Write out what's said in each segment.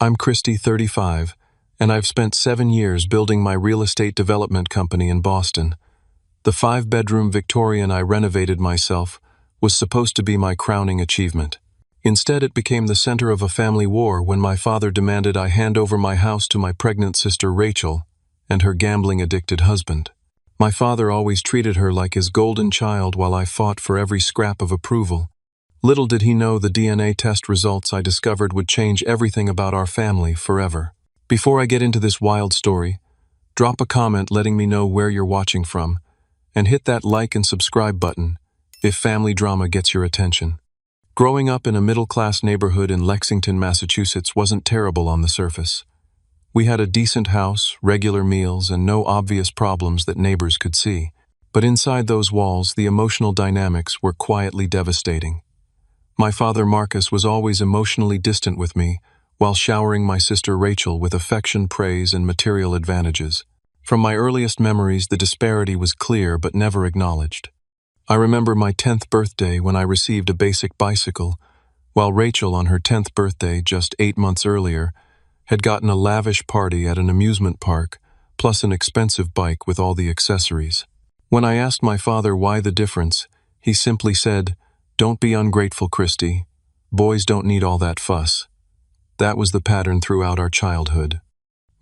I'm Christy, 35, and I've spent 7 years building my real estate development company in Boston. The 5-bedroom Victorian I renovated myself was supposed to be my crowning achievement. Instead, it became the center of a family war when my father demanded I hand over my house to my pregnant sister Rachel and her gambling-addicted husband. My father always treated her like his golden child while I fought for every scrap of approval. Little did he know the DNA test results I discovered would change everything about our family forever. Before I get into this wild story, drop a comment letting me know where you're watching from, and hit that like and subscribe button if family drama gets your attention. Growing up in a middle-class neighborhood in Lexington, Massachusetts wasn't terrible on the surface. We had a decent house, regular meals, and no obvious problems that neighbors could see. But inside those walls, the emotional dynamics were quietly devastating. My father Marcus was always emotionally distant with me, while showering my sister Rachel with affection, praise, and material advantages. From my earliest memories, the disparity was clear but never acknowledged. I remember my 10th birthday when I received a basic bicycle, while Rachel, on her 10th birthday just 8 months earlier, had gotten a lavish party at an amusement park, plus an expensive bike with all the accessories. When I asked my father why the difference, he simply said, "Don't be ungrateful, Christy. Boys don't need all that fuss." That was the pattern throughout our childhood.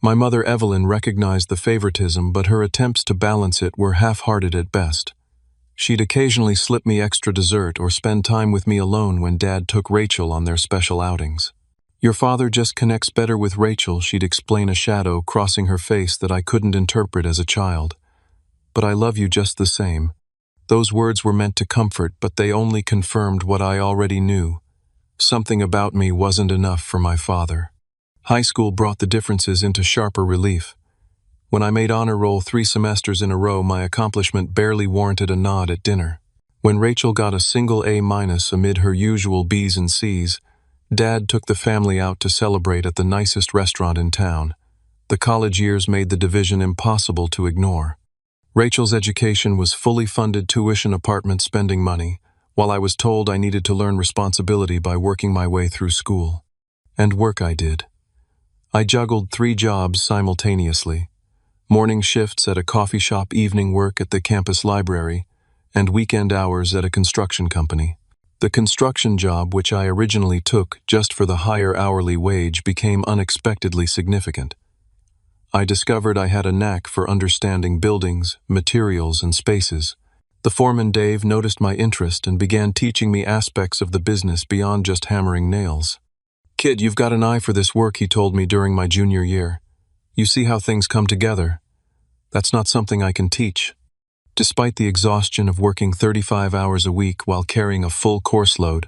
My mother Evelyn recognized the favoritism, but her attempts to balance it were half-hearted at best. She'd occasionally slip me extra dessert or spend time with me alone when Dad took Rachel on their special outings. "Your father just connects better with Rachel," she'd explain, a shadow crossing her face that I couldn't interpret as a child. "But I love you just the same." Those words were meant to comfort, but they only confirmed what I already knew. Something about me wasn't enough for my father. High school brought the differences into sharper relief. When I made honor roll 3 semesters in a row, my accomplishment barely warranted a nod at dinner. When Rachel got a single A- amid her usual B's and C's, Dad took the family out to celebrate at the nicest restaurant in town. The college years made the division impossible to ignore. Rachel's education was fully funded tuition apartment spending money, while I was told I needed to learn responsibility by working my way through school. And work I did. I juggled 3 jobs simultaneously: morning shifts at a coffee shop, evening work at the campus library, and weekend hours at a construction company. The construction job, which I originally took just for the higher hourly wage, became unexpectedly significant. I discovered I had a knack for understanding buildings, materials, and spaces. The foreman Dave noticed my interest and began teaching me aspects of the business beyond just hammering nails. "Kid, you've got an eye for this work," he told me during my junior year. "You see how things come together. That's not something I can teach." Despite the exhaustion of working 35 hours a week while carrying a full course load,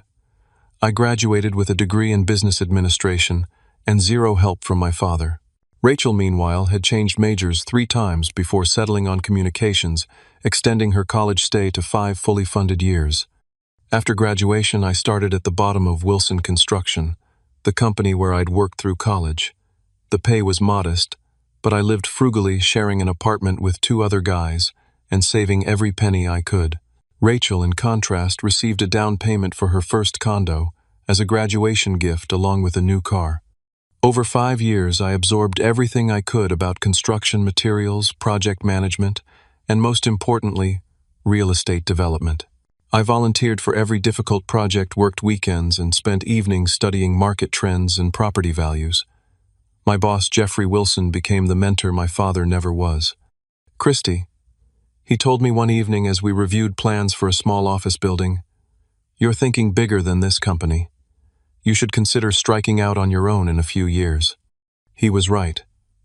I graduated with a degree in business administration and 0 help from my father. Rachel, meanwhile, had changed majors 3 times before settling on communications, extending her college stay to 5 fully funded years. After graduation, I started at the bottom of Wilson Construction, the company where I'd worked through college. The pay was modest, but I lived frugally, sharing an apartment with 2 other guys and saving every penny I could. Rachel, in contrast, received a down payment for her first condo as a graduation gift along with a new car. Over 5 years, I absorbed everything I could about construction materials, project management, and most importantly, real estate development. I volunteered for every difficult project, worked weekends, and spent evenings studying market trends and property values. My boss, Jeffrey Wilson, became the mentor my father never was. "Christy," he told me one evening as we reviewed plans for a small office building, "you're thinking bigger than this company. You should consider striking out on your own in a few years." He was right.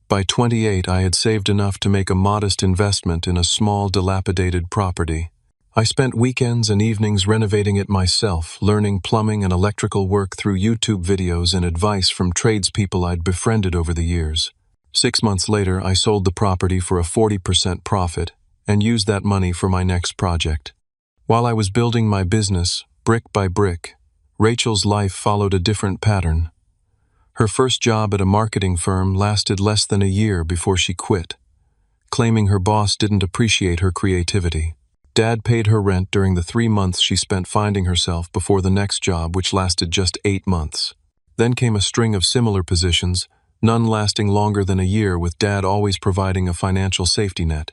By 28, I had saved enough to make a modest investment in a small, dilapidated property. I spent weekends and evenings renovating it myself, learning plumbing and electrical work through YouTube videos and advice from tradespeople I'd befriended over the years. 6 months later, I sold the property for a 40% profit and used that money for my next project. While I was building my business, brick by brick, Rachel's life followed a different pattern. Her first job at a marketing firm lasted less than a year before she quit, claiming her boss didn't appreciate her creativity. Dad paid her rent during the 3 months she spent finding herself before the next job, which lasted just 8 months. Then came a string of similar positions, none lasting longer than a year, with Dad always providing a financial safety net.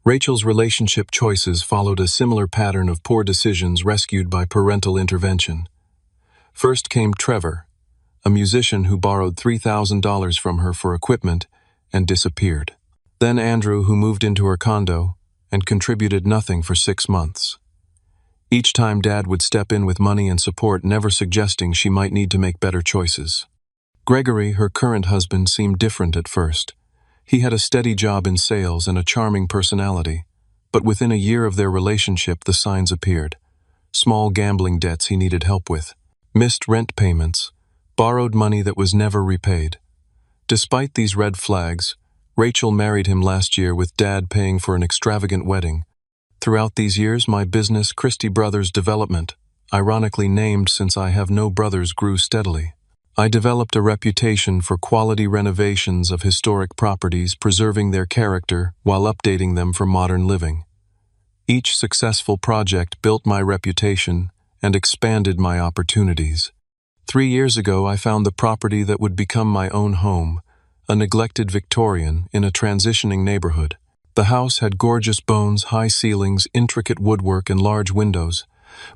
Rachel's relationship choices followed a similar pattern of poor decisions rescued by parental intervention. First came Trevor, a musician who borrowed $3,000 from her for equipment and disappeared. Then Andrew, who moved into her condo and contributed nothing for 6 months. Each time Dad would step in with money and support, never suggesting she might need to make better choices. Gregory, her current husband, seemed different at first. He had a steady job in sales and a charming personality, but within a year of their relationship the signs appeared. Small gambling debts he needed help with, missed rent payments, borrowed money that was never repaid. Despite these red flags, Rachel married him last year, with Dad paying for an extravagant wedding. Throughout these years, my business, Christie Brothers Development, ironically named since I have no brothers, grew steadily. I developed a reputation for quality renovations of historic properties, preserving their character while updating them for modern living. Each successful project built my reputation and expanded my opportunities. 3 years ago, I found the property that would become my own home, a neglected Victorian in a transitioning neighborhood. The house had gorgeous bones, high ceilings, intricate woodwork, and large windows,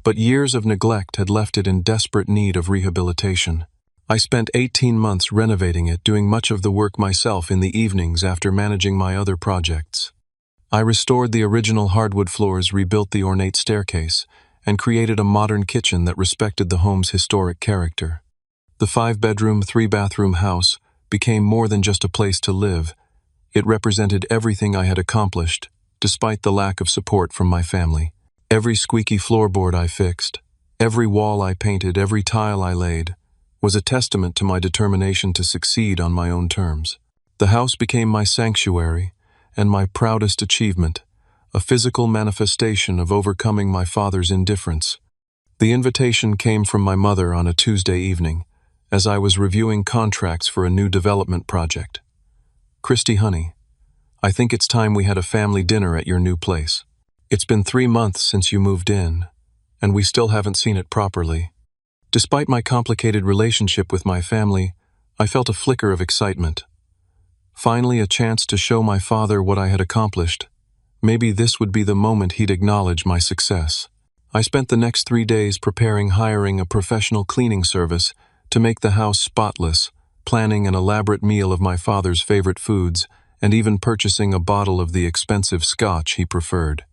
but years of neglect had left it in desperate need of rehabilitation. I spent 18 months renovating it, doing much of the work myself in the evenings after managing my other projects. I restored the original hardwood floors, rebuilt the ornate staircase, and created a modern kitchen that respected the home's historic character. The 5-bedroom, 3-bathroom house became more than just a place to live. It represented everything I had accomplished, despite the lack of support from my family. Every squeaky floorboard I fixed, every wall I painted, every tile I laid, was a testament to my determination to succeed on my own terms. The house became my sanctuary and my proudest achievement, a physical manifestation of overcoming my father's indifference. The invitation came from my mother on a Tuesday evening, as I was reviewing contracts for a new development project. "Christy, honey, I think it's time we had a family dinner at your new place. It's been 3 months since you moved in, and we still haven't seen it properly." Despite my complicated relationship with my family, I felt a flicker of excitement. Finally, a chance to show my father what I had accomplished. Maybe this would be the moment he'd acknowledge my success. I spent the next 3 days hiring a professional cleaning service to make the house spotless, planning an elaborate meal of my father's favorite foods, and even purchasing a bottle of the expensive scotch he preferred.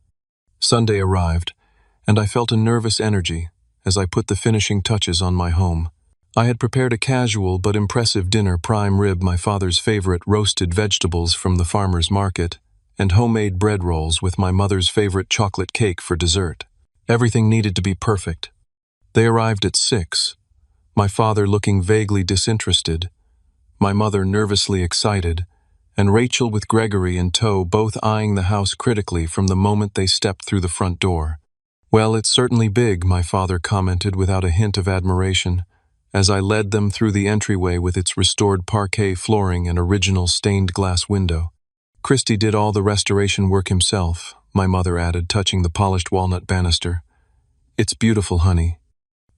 Sunday arrived, and I felt a nervous energy as I put the finishing touches on my home. I had prepared a casual but impressive dinner: prime rib, my father's favorite, roasted vegetables from the farmer's market, and homemade bread rolls with my mother's favorite chocolate cake for dessert. Everything needed to be perfect. They arrived at 6, my father looking vaguely disinterested, my mother nervously excited, and Rachel with Gregory in tow, both eyeing the house critically from the moment they stepped through the front door. "Well, it's certainly big," my father commented without a hint of admiration, as I led them through the entryway with its restored parquet flooring and original stained glass window. "Christy did all the restoration work himself," my mother added, touching the polished walnut banister. "It's beautiful, honey."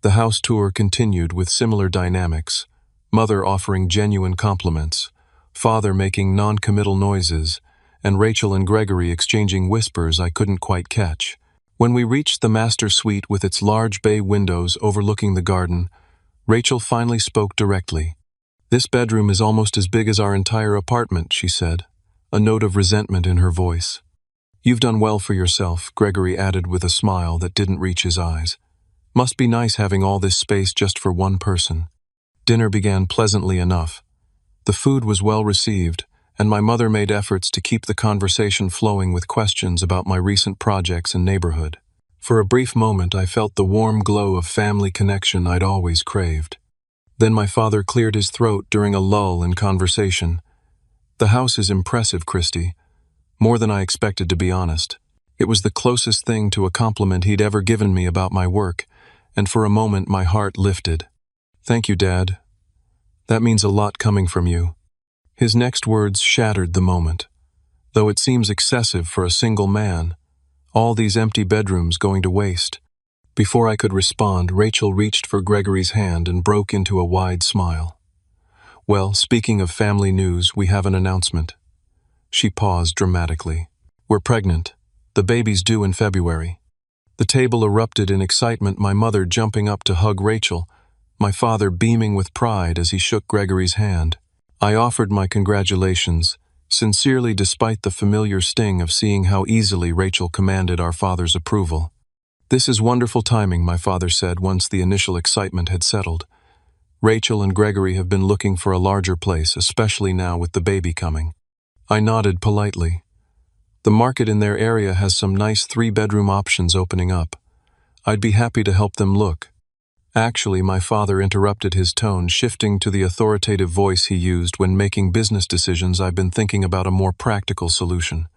The house tour continued with similar dynamics, mother offering genuine compliments, father making non-committal noises, and Rachel and Gregory exchanging whispers I couldn't quite catch. When we reached the master suite with its large bay windows overlooking the garden, Rachel finally spoke directly. "This bedroom is almost as big as our entire apartment," she said, a note of resentment in her voice. "You've done well for yourself," Gregory added with a smile that didn't reach his eyes. "Must be nice having all this space just for one person." Dinner began pleasantly enough. The food was well received, and my mother made efforts to keep the conversation flowing with questions about my recent projects and neighborhood. For a brief moment, I felt the warm glow of family connection I'd always craved. Then my father cleared his throat during a lull in conversation. "The house is impressive, Christy. More than I expected, to be honest." It was the closest thing to a compliment he'd ever given me about my work, and for a moment my heart lifted. "Thank you, Dad. That means a lot coming from you." His next words shattered the moment. "Though it seems excessive for a single man, all these empty bedrooms going to waste." Before I could respond, Rachel reached for Gregory's hand and broke into a wide smile. "Well, speaking of family news, we have an announcement." She paused dramatically. "We're pregnant. The baby's due in February." The table erupted in excitement, my mother jumping up to hug Rachel, my father beaming with pride as he shook Gregory's hand. I offered my congratulations, sincerely despite the familiar sting of seeing how easily Rachel commanded our father's approval. "This is wonderful timing," my father said once the initial excitement had settled. "Rachel and Gregory have been looking for a larger place, especially now with the baby coming." I nodded politely. "The market in their area has some nice 3-bedroom options opening up. I'd be happy to help them look." Actually, my father interrupted, his tone shifting to the authoritative voice he used when making business decisions. "I've been thinking about a more practical solution."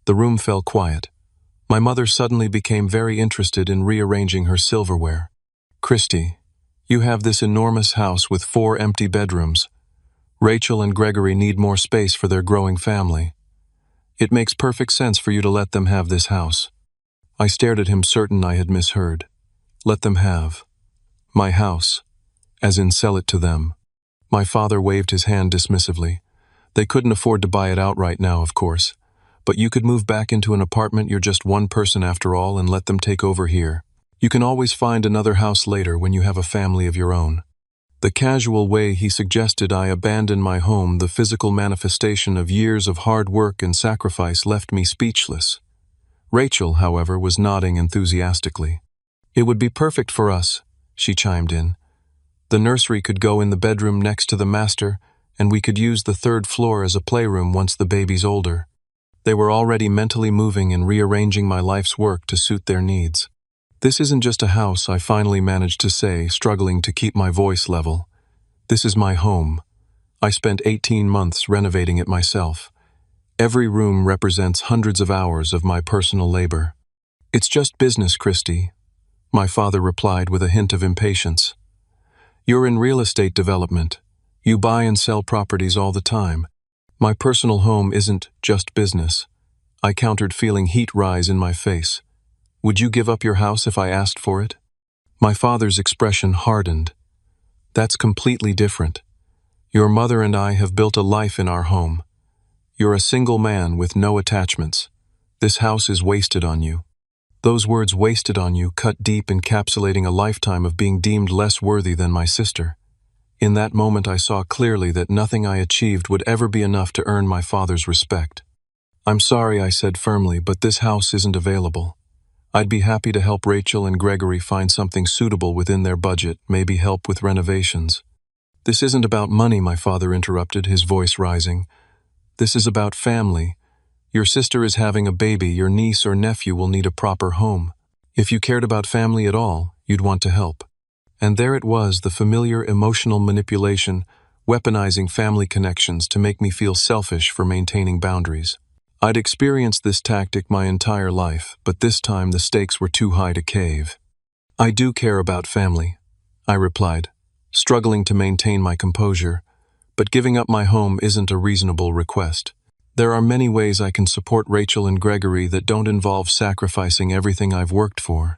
The room fell quiet. My mother suddenly became very interested in rearranging her silverware. "Christy, you have this enormous house with 4 empty bedrooms. Rachel and Gregory need more space for their growing family. It makes perfect sense for you to let them have this house." I stared at him, certain I had misheard. "Let them have my house, as in sell it to them." My father waved his hand dismissively. "They couldn't afford to buy it outright now, of course. But you could move back into an apartment. You're just one person after all, and let them take over here. You can always find another house later when you have a family of your own." The casual way he suggested I abandon my home, the physical manifestation of years of hard work and sacrifice, left me speechless. Rachel, however, was nodding enthusiastically. "It would be perfect for us," she chimed in. "The nursery could go in the bedroom next to the master, and we could use the 3rd floor as a playroom once the baby's older." They were already mentally moving and rearranging my life's work to suit their needs. "This isn't just a house," I finally managed to say, struggling to keep my voice level. "This is my home. I spent 18 months renovating it myself. Every room represents hundreds of hours of my personal labor." "It's just business, Christy," my father replied with a hint of impatience. "You're in real estate development. You buy and sell properties all the time. My personal home isn't just business." I countered, feeling heat rise in my face. "Would you give up your house if I asked for it?" My father's expression hardened. "That's completely different. Your mother and I have built a life in our home. You're a single man with no attachments. This house is wasted on you." Those words, "wasted on you," cut deep, encapsulating a lifetime of being deemed less worthy than my sister. In that moment I saw clearly that nothing I achieved would ever be enough to earn my father's respect. "I'm sorry," I said firmly, "but this house isn't available. I'd be happy to help Rachel and Gregory find something suitable within their budget, maybe help with renovations." "This isn't about money," my father interrupted, his voice rising. "This is about family. Your sister is having a baby. Your niece or nephew will need a proper home. If you cared about family at all, you'd want to help." And there it was, the familiar emotional manipulation, weaponizing family connections to make me feel selfish for maintaining boundaries. I'd experienced this tactic my entire life, but this time the stakes were too high to cave. "I do care about family," I replied, struggling to maintain my composure, "but giving up my home isn't a reasonable request. There are many ways I can support Rachel and Gregory that don't involve sacrificing everything I've worked for."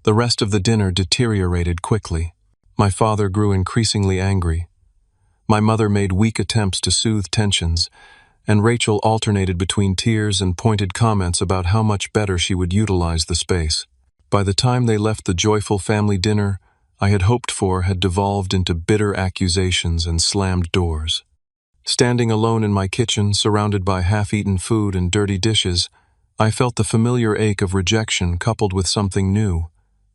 The rest of the dinner deteriorated quickly. My father grew increasingly angry. My mother made weak attempts to soothe tensions, and Rachel alternated between tears and pointed comments about how much better she would utilize the space. By the time they left, the joyful family dinner I had hoped for had devolved into bitter accusations and slammed doors. Standing alone in my kitchen, surrounded by half-eaten food and dirty dishes, I felt the familiar ache of rejection coupled with something new,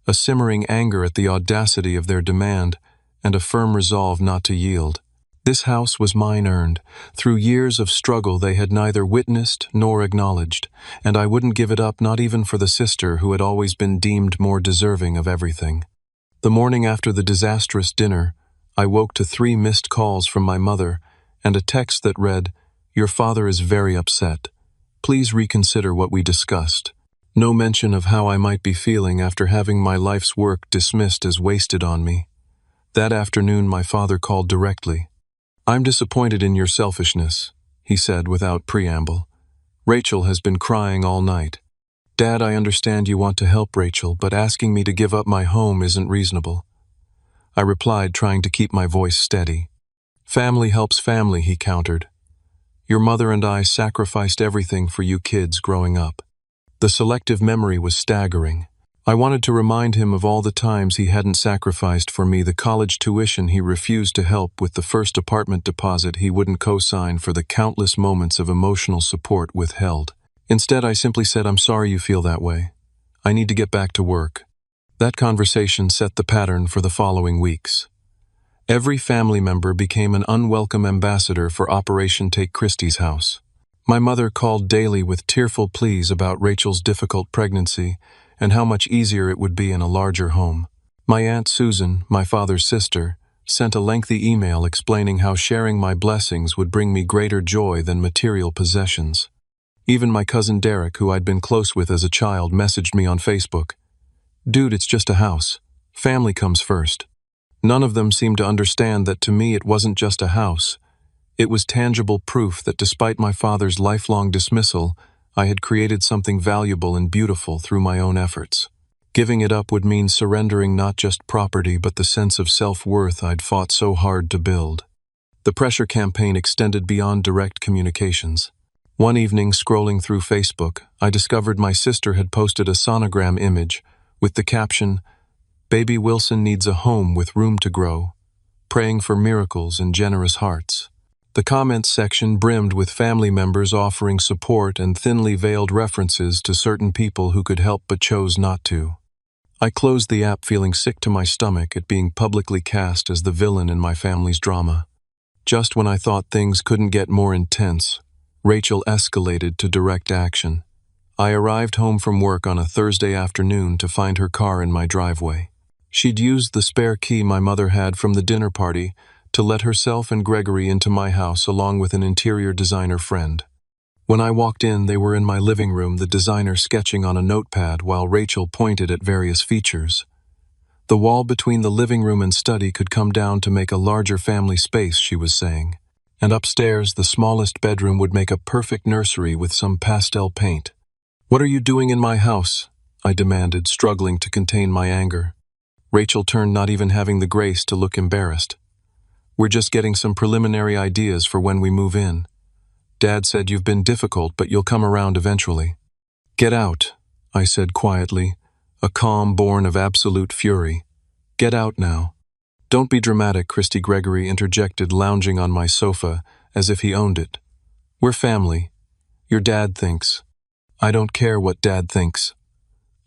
a simmering anger at the audacity of their demand and a firm resolve not to yield. This house was mine, earned. Through years of struggle they had neither witnessed nor acknowledged, and I wouldn't give it up, not even for the sister who had always been deemed more deserving of everything. The morning after the disastrous dinner, I woke to 3 missed calls from my mother and a text that read, "Your father is very upset. Please reconsider what we discussed." No mention of how I might be feeling after having my life's work dismissed as wasted on me. That afternoon my father called directly. "I'm disappointed in your selfishness," he said without preamble. "Rachel has been crying all night. "Dad, I understand you want to help Rachel, but asking me to give up my home isn't reasonable." I replied, trying to keep my voice steady. "Family helps family," he countered. "Your mother and I sacrificed everything for you kids growing up." The selective memory was staggering. I wanted to remind him of all the times he hadn't sacrificed for me, the college tuition he refused to help with, the first apartment deposit he wouldn't co-sign, for the countless moments of emotional support withheld. Instead, I simply said, "I'm sorry you feel that way. I need to get back to work." That conversation set the pattern for the following weeks. Every family member became an unwelcome ambassador for Operation Take Christie's House. My mother called daily with tearful pleas about Rachel's difficult pregnancy and how much easier it would be in a larger home. My Aunt Susan, my father's sister, sent a lengthy email explaining how sharing my blessings would bring me greater joy than material possessions. Even my cousin Derek, who I'd been close with as a child, messaged me on Facebook. "Dude, it's just a house. Family comes first." None of them seemed to understand that to me it wasn't just a house. It was tangible proof that despite my father's lifelong dismissal, I had created something valuable and beautiful through my own efforts. Giving it up would mean surrendering not just property but the sense of self-worth I'd fought so hard to build. The pressure campaign extended beyond direct communications. One evening, scrolling through Facebook, I discovered my sister had posted a sonogram image with the caption, "Baby Wilson needs a home with room to grow. Praying for miracles and generous hearts." The comments section brimmed with family members offering support and thinly veiled references to certain people who could help but chose not to. I closed the app feeling sick to my stomach at being publicly cast as the villain in my family's drama. Just when I thought things couldn't get more intense, Rachel escalated to direct action. I arrived home from work on a Thursday afternoon to find her car in my driveway. She'd used the spare key my mother had from the dinner party to let herself and Gregory into my house along with an interior designer friend. When I walked in, they were in my living room, the designer sketching on a notepad while Rachel pointed at various features. The wall between the living room and study could come down to make a larger family space, she was saying. And upstairs, the smallest bedroom would make a perfect nursery with some pastel paint. "What are you doing in my house?" I demanded, struggling to contain my anger. Rachel turned, not even having the grace to look embarrassed. "We're just getting some preliminary ideas for when we move in. Dad said you've been difficult, but you'll come around eventually." "Get out," I said quietly, a calm born of absolute fury. "Get out now." "Don't be dramatic," Christy Gregory interjected, lounging on my sofa as if he owned it. "We're family. Your dad thinks." "I don't care what Dad thinks,"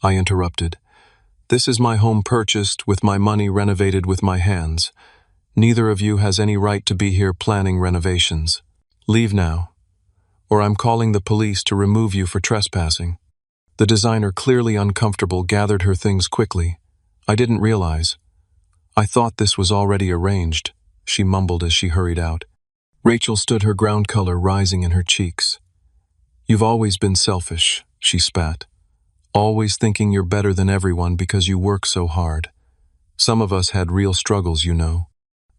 I interrupted. "This is my home, purchased with my money, renovated with my hands. Neither of you has any right to be here planning renovations. Leave now, or I'm calling the police to remove you for trespassing." The designer, clearly uncomfortable, gathered her things quickly. "I didn't realize. I thought this was already arranged," she mumbled as she hurried out. Rachel stood, her ground color rising in her cheeks. "You've always been selfish," she spat. "Always thinking you're better than everyone because you work so hard. Some of us had real struggles, you know."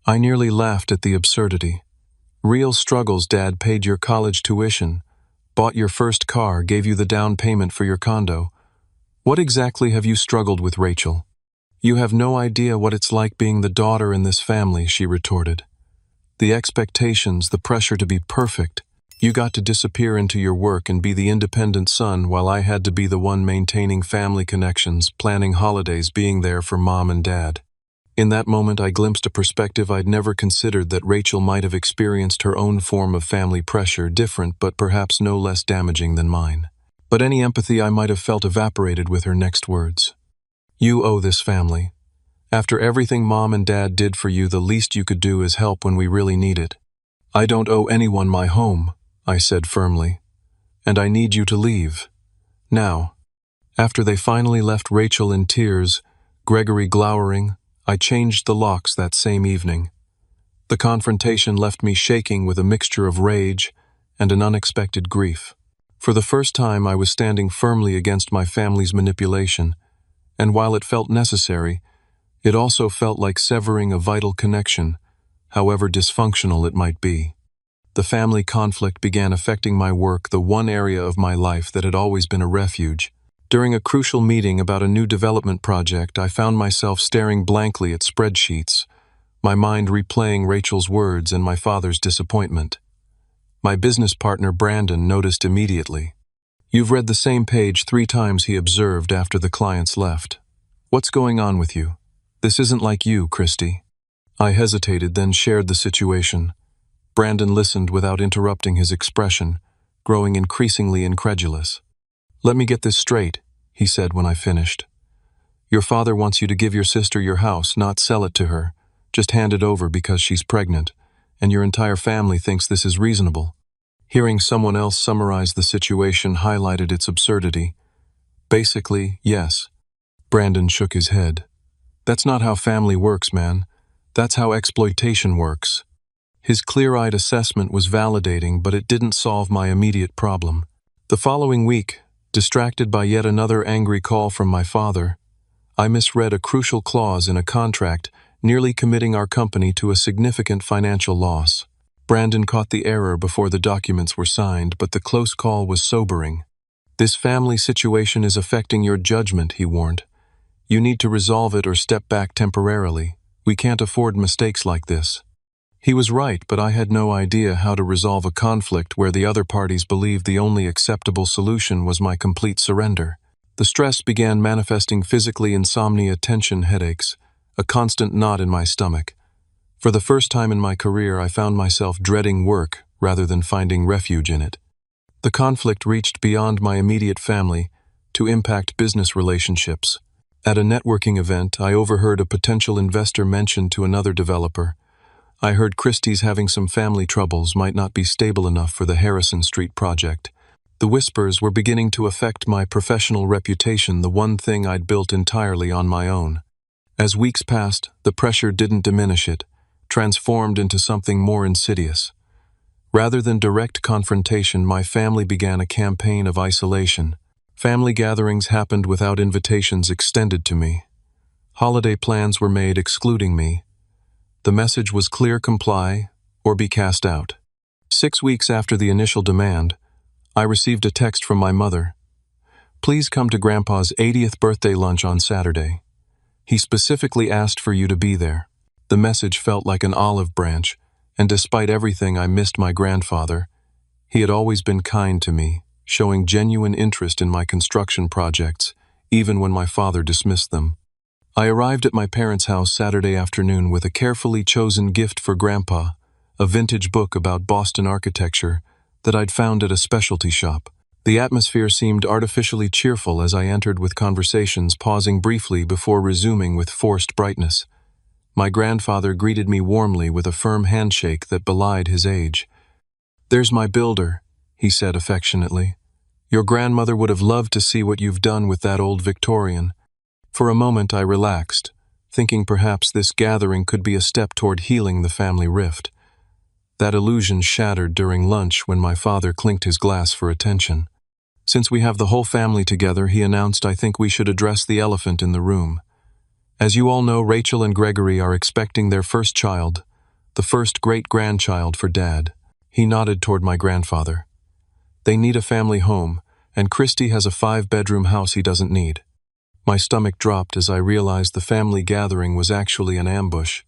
I nearly laughed at the absurdity. "Real struggles? Dad paid your college tuition, bought your first car, gave you the down payment for your condo. What exactly have you struggled with, Rachel?" "You have no idea what it's like being the daughter in this family," she retorted. "The expectations, the pressure to be perfect. You got to disappear into your work and be the independent son, while I had to be the one maintaining family connections, planning holidays, being there for Mom and Dad." In that moment, I glimpsed a perspective I'd never considered, that Rachel might have experienced her own form of family pressure, different but perhaps no less damaging than mine. But any empathy I might have felt evaporated with her next words. "You owe this family. After everything Mom and Dad did for you, the least you could do is help when we really need it." "I don't owe anyone my home," I said firmly. "And I need you to leave. Now." After they finally left, Rachel in tears, Gregory glowering, I changed the locks that same evening. The confrontation left me shaking with a mixture of rage and an unexpected grief. For the first time, I was standing firmly against my family's manipulation, and while it felt necessary, it also felt like severing a vital connection, however dysfunctional it might be. The family conflict began affecting my work, the one area of my life that had always been a refuge. During a crucial meeting about a new development project, I found myself staring blankly at spreadsheets, my mind replaying Rachel's words and my father's disappointment. My business partner Brandon noticed immediately. "You've read the same page 3 times," he observed after the clients left. "What's going on with you? This isn't like you, Christy." I hesitated, then shared the situation. Brandon listened without interrupting his expression, growing increasingly incredulous. "Let me get this straight," he said when I finished. "Your father wants you to give your sister your house, not sell it to her. Just hand it over because she's pregnant, and your entire family thinks this is reasonable." Hearing someone else summarize the situation highlighted its absurdity. "Basically, yes." Brandon shook his head. "That's not how family works, man. That's how exploitation works." His clear-eyed assessment was validating, but it didn't solve my immediate problem. The following week, distracted by yet another angry call from my father, I misread a crucial clause in a contract, nearly committing our company to a significant financial loss. Brandon caught the error before the documents were signed, but the close call was sobering. "This family situation is affecting your judgment," he warned. "You need to resolve it or step back temporarily. We can't afford mistakes like this." He was right, but I had no idea how to resolve a conflict where the other parties believed the only acceptable solution was my complete surrender. The stress began manifesting physically: insomnia, tension, headaches, a constant knot in my stomach. For the first time in my career, I found myself dreading work rather than finding refuge in it. The conflict reached beyond my immediate family to impact business relationships. At a networking event, I overheard a potential investor mention to another developer, "I heard Christie's having some family troubles, might not be stable enough for the Harrison Street project." The whispers were beginning to affect my professional reputation, the one thing I'd built entirely on my own. As weeks passed, the pressure didn't diminish, it transformed into something more insidious. Rather than direct confrontation, my family began a campaign of isolation. Family gatherings happened without invitations extended to me. Holiday plans were made excluding me. The message was clear: comply or be cast out. 6 weeks after the initial demand, I received a text from my mother. "Please come to Grandpa's 80th birthday lunch on Saturday. He specifically asked for you to be there." The message felt like an olive branch, and despite everything, I missed my grandfather. He had always been kind to me, showing genuine interest in my construction projects, even when my father dismissed them. I arrived at my parents' house Saturday afternoon with a carefully chosen gift for Grandpa, a vintage book about Boston architecture that I'd found at a specialty shop. The atmosphere seemed artificially cheerful as I entered, with conversations pausing briefly before resuming with forced brightness. My grandfather greeted me warmly with a firm handshake that belied his age. "There's my builder," he said affectionately. "Your grandmother would have loved to see what you've done with that old Victorian." For a moment I relaxed, thinking perhaps this gathering could be a step toward healing the family rift. That illusion shattered during lunch when my father clinked his glass for attention. "Since we have the whole family together," he announced, "I think we should address the elephant in the room. As you all know, Rachel and Gregory are expecting their first child, the first great-grandchild for Dad." He nodded toward my grandfather. "They need a family home, and Christy has a 5-bedroom house he doesn't need." My stomach dropped as I realized the family gathering was actually an ambush.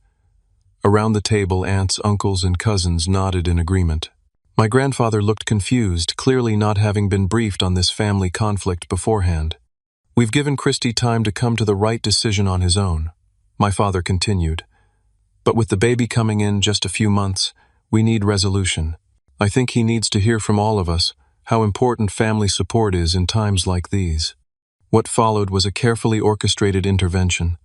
Around the table, aunts, uncles, and cousins nodded in agreement. My grandfather looked confused, clearly not having been briefed on this family conflict beforehand. "We've given Christy time to come to the right decision on his own," my father continued. "But with the baby coming in just a few months, we need resolution. I think he needs to hear from all of us how important family support is in times like these." What followed was a carefully orchestrated intervention.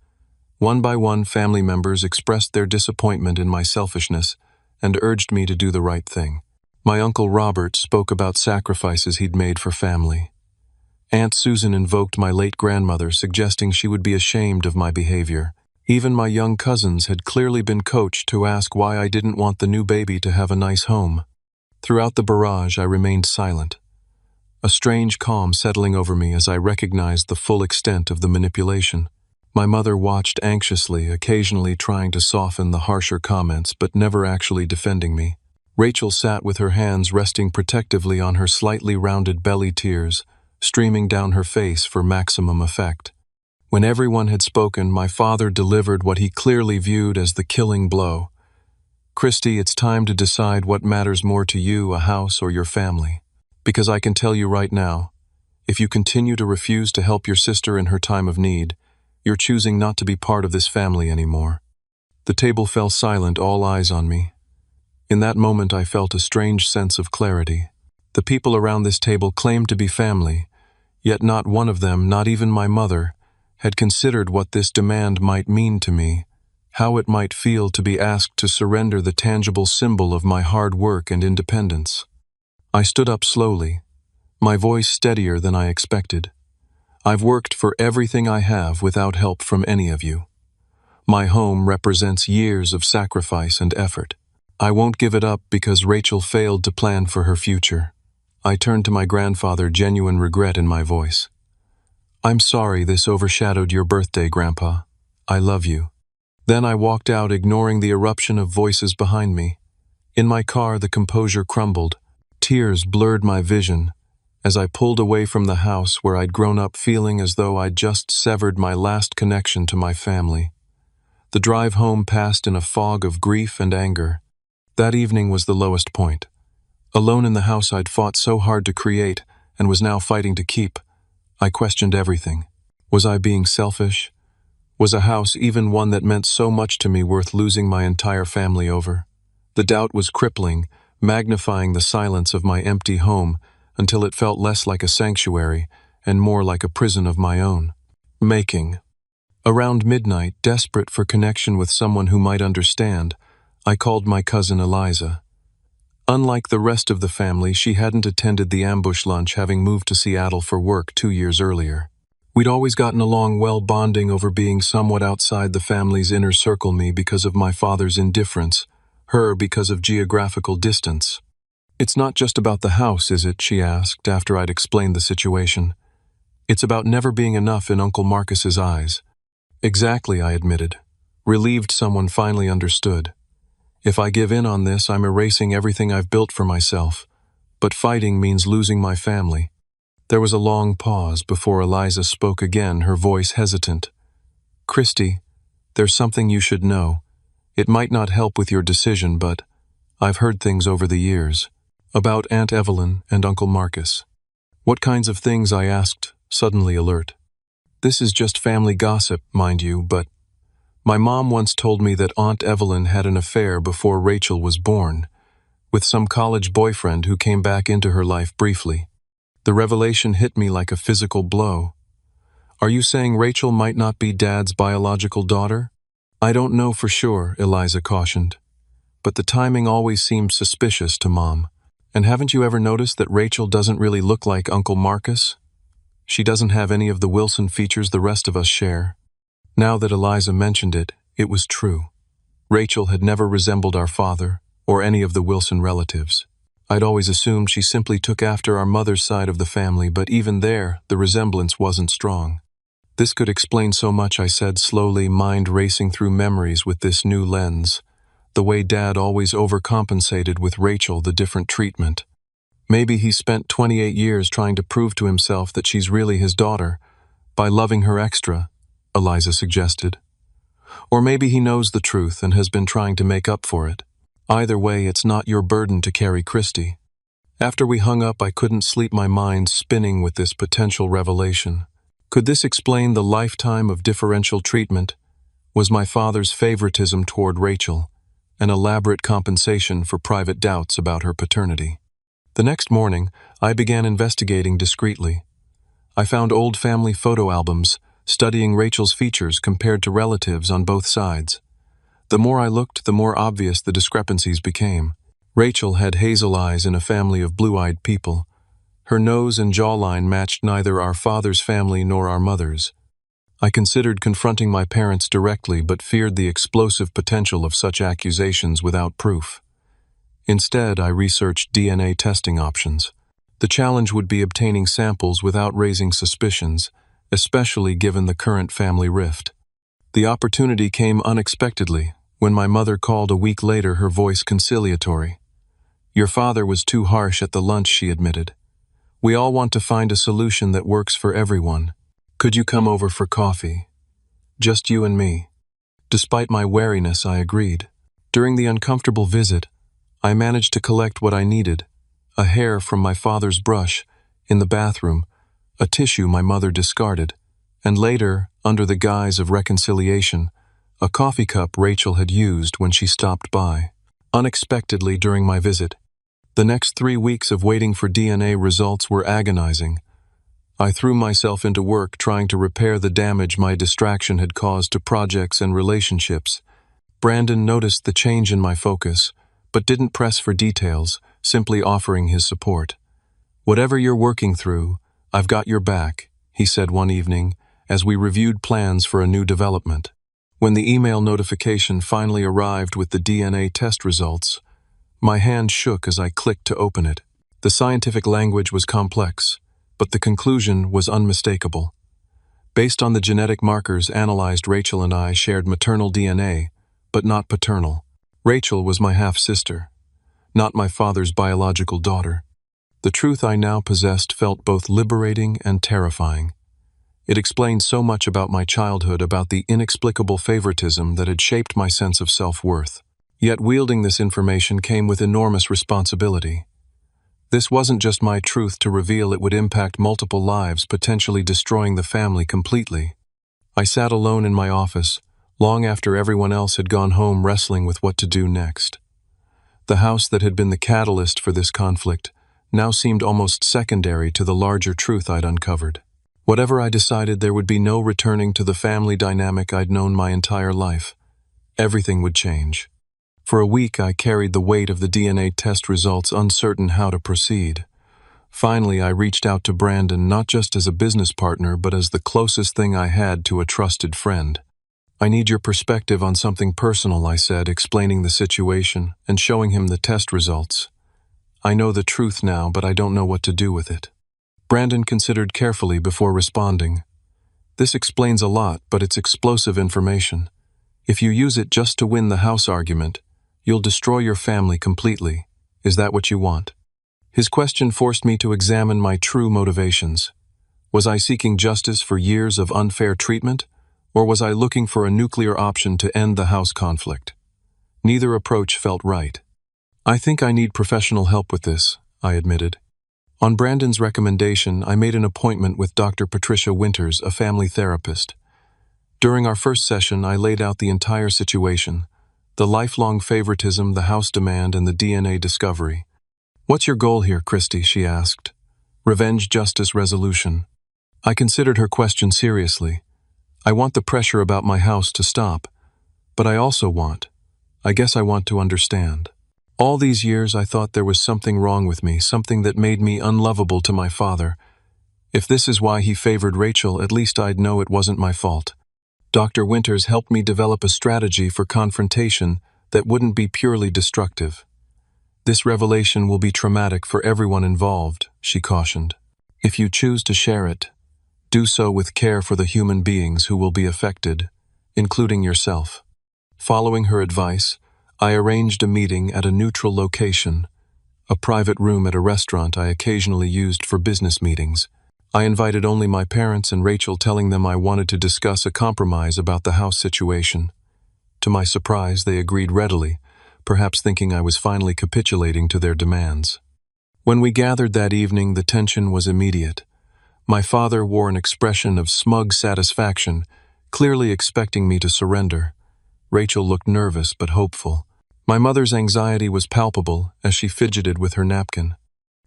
One by one, family members expressed their disappointment in my selfishness and urged me to do the right thing. My Uncle Robert spoke about sacrifices he'd made for family. Aunt Susan invoked my late grandmother, suggesting she would be ashamed of my behavior. Even my young cousins had clearly been coached to ask why I didn't want the new baby to have a nice home. Throughout the barrage, I remained silent, a strange calm settling over me as I recognized the full extent of the manipulation. My mother watched anxiously, occasionally trying to soften the harsher comments, but never actually defending me. Rachel sat with her hands resting protectively on her slightly rounded belly, tears streaming down her face for maximum effect. When everyone had spoken, my father delivered what he clearly viewed as the killing blow. "Christy, it's time to decide what matters more to you, a house or your family. Because I can tell you right now, if you continue to refuse to help your sister in her time of need, you're choosing not to be part of this family anymore." The table fell silent, all eyes on me. In that moment I felt a strange sense of clarity. The people around this table claimed to be family, yet not one of them, not even my mother, had considered what this demand might mean to me, how it might feel to be asked to surrender the tangible symbol of my hard work and independence. I stood up slowly, my voice steadier than I expected. "I've worked for everything I have without help from any of you. My home represents years of sacrifice and effort. I won't give it up because Rachel failed to plan for her future." I turned to my grandfather, genuine regret in my voice. "I'm sorry this overshadowed your birthday, Grandpa. I love you." Then I walked out, ignoring the eruption of voices behind me. In my car, the composure crumbled. Tears blurred my vision as I pulled away from the house where I'd grown up, feeling as though I'd just severed my last connection to my family. The drive home passed in a fog of grief and anger. That evening was the lowest point. Alone in the house I'd fought so hard to create and was now fighting to keep, I questioned everything. Was I being selfish? Was a house, even one that meant so much to me, worth losing my entire family over? The doubt was crippling, magnifying the silence of my empty home until it felt less like a sanctuary and more like a prison of my own. Making. Around midnight, desperate for connection with someone who might understand, I called my cousin Eliza. Unlike the rest of the family, she hadn't attended the ambush lunch, having moved to Seattle for work 2 years earlier. We'd always gotten along well, bonding over being somewhat outside the family's inner circle, me because of my father's indifference, her because of geographical distance. "It's not just about the house, is it?" she asked after I'd explained the situation. "It's about never being enough in Uncle Marcus's eyes." "Exactly," I admitted, relieved someone finally understood. "If I give in on this, I'm erasing everything I've built for myself. But fighting means losing my family." There was a long pause before Eliza spoke again, her voice hesitant. "Christy, there's something you should know. It might not help with your decision, but I've heard things over the years. About Aunt Evelyn and Uncle Marcus." "What kinds of things?" I asked, suddenly alert. "This is just family gossip, mind you, but my mom once told me that Aunt Evelyn had an affair before Rachel was born, with some college boyfriend who came back into her life briefly. The revelation hit me like a physical blow. Are you saying Rachel might not be Dad's biological daughter?" "I don't know for sure," Eliza cautioned. "But the timing always seems suspicious to Mom. And haven't you ever noticed that Rachel doesn't really look like Uncle Marcus? She doesn't have any of the Wilson features the rest of us share." Now that Eliza mentioned it, it was true. Rachel had never resembled our father or any of the Wilson relatives. I'd always assumed she simply took after our mother's side of the family, but even there, the resemblance wasn't strong. "This could explain so much," I said slowly, mind racing through memories with this new lens. The way Dad always overcompensated with Rachel, the different treatment. Maybe he spent 28 years trying to prove to himself that she's really his daughter, by loving her extra, Eliza suggested. Or maybe he knows the truth and has been trying to make up for it. Either way, it's not your burden to carry, Christy. After we hung up, I couldn't sleep, my mind spinning with this potential revelation. Could this explain the lifetime of differential treatment? Was my father's favoritism toward Rachel an elaborate compensation for private doubts about her paternity? The next morning, I began investigating discreetly. I found old family photo albums, studying Rachel's features compared to relatives on both sides. The more I looked, the more obvious the discrepancies became. Rachel had hazel eyes in a family of blue-eyed people. Her nose and jawline matched neither our father's family nor our mother's. I considered confronting my parents directly, but feared the explosive potential of such accusations without proof. Instead, I researched DNA testing options. The challenge would be obtaining samples without raising suspicions, especially given the current family rift. The opportunity came unexpectedly when my mother called a week later, her voice conciliatory. "Your father was too harsh at the lunch," she admitted. We all want to find a solution that works for everyone. Could you come over for coffee? Just you and me. Despite my wariness, I agreed. During the uncomfortable visit, I managed to collect what I needed: a hair from my father's brush in the bathroom, a tissue my mother discarded, and later, under the guise of reconciliation, a coffee cup Rachel had used when she stopped by. Unexpectedly during my visit, the next 3 weeks of waiting for DNA results were agonizing. I threw myself into work trying to repair the damage my distraction had caused to projects and relationships. Brandon noticed the change in my focus, but didn't press for details, simply offering his support. "Whatever you're working through, I've got your back," he said one evening, as we reviewed plans for a new development. When the email notification finally arrived with the DNA test results, my hand shook as I clicked to open it. The scientific language was complex, but the conclusion was unmistakable. Based on the genetic markers analyzed, Rachel and I shared maternal DNA, but not paternal. Rachel was my half-sister, not my father's biological daughter. The truth I now possessed felt both liberating and terrifying. It explained so much about my childhood, about the inexplicable favoritism that had shaped my sense of self-worth. Yet wielding this information came with enormous responsibility. This wasn't just my truth to reveal, it would impact multiple lives, potentially destroying the family completely. I sat alone in my office, long after everyone else had gone home, wrestling with what to do next. The house that had been the catalyst for this conflict now seemed almost secondary to the larger truth I'd uncovered. Whatever I decided, there would be no returning to the family dynamic I'd known my entire life. Everything would change. For a week, I carried the weight of the DNA test results, uncertain how to proceed. Finally, I reached out to Brandon, not just as a business partner, but as the closest thing I had to a trusted friend. "I need your perspective on something personal," I said, explaining the situation and showing him the test results. "I know the truth now, but I don't know what to do with it." Brandon considered carefully before responding. "This explains a lot, but it's explosive information. If you use it just to win the house argument, you'll destroy your family completely. Is that what you want?" His question forced me to examine my true motivations. Was I seeking justice for years of unfair treatment, or was I looking for a nuclear option to end the house conflict? Neither approach felt right. "I think I need professional help with this," I admitted. On Brandon's recommendation, I made an appointment with Dr. Patricia Winters, a family therapist. During our first session, I laid out the entire situation: the lifelong favoritism, the house demand, and the DNA discovery. "What's your goal here, Christy?" she asked. "Revenge, justice, resolution." I considered her question seriously. I want the pressure about my house to stop, but I also want to understand. All these years I thought there was something wrong with me, something that made me unlovable to my father. If this is why he favored Rachel, at least I'd know it wasn't my fault. Dr. Winters helped me develop a strategy for confrontation that wouldn't be purely destructive. "This revelation will be traumatic for everyone involved," she cautioned. "If you choose to share it, do so with care for the human beings who will be affected, including yourself." Following her advice, I arranged a meeting at a neutral location, a private room at a restaurant I occasionally used for business meetings. I invited only my parents and Rachel, telling them I wanted to discuss a compromise about the house situation. To my surprise, they agreed readily, perhaps thinking I was finally capitulating to their demands. When we gathered that evening, the tension was immediate. My father wore an expression of smug satisfaction, clearly expecting me to surrender. Rachel looked nervous but hopeful. My mother's anxiety was palpable as she fidgeted with her napkin.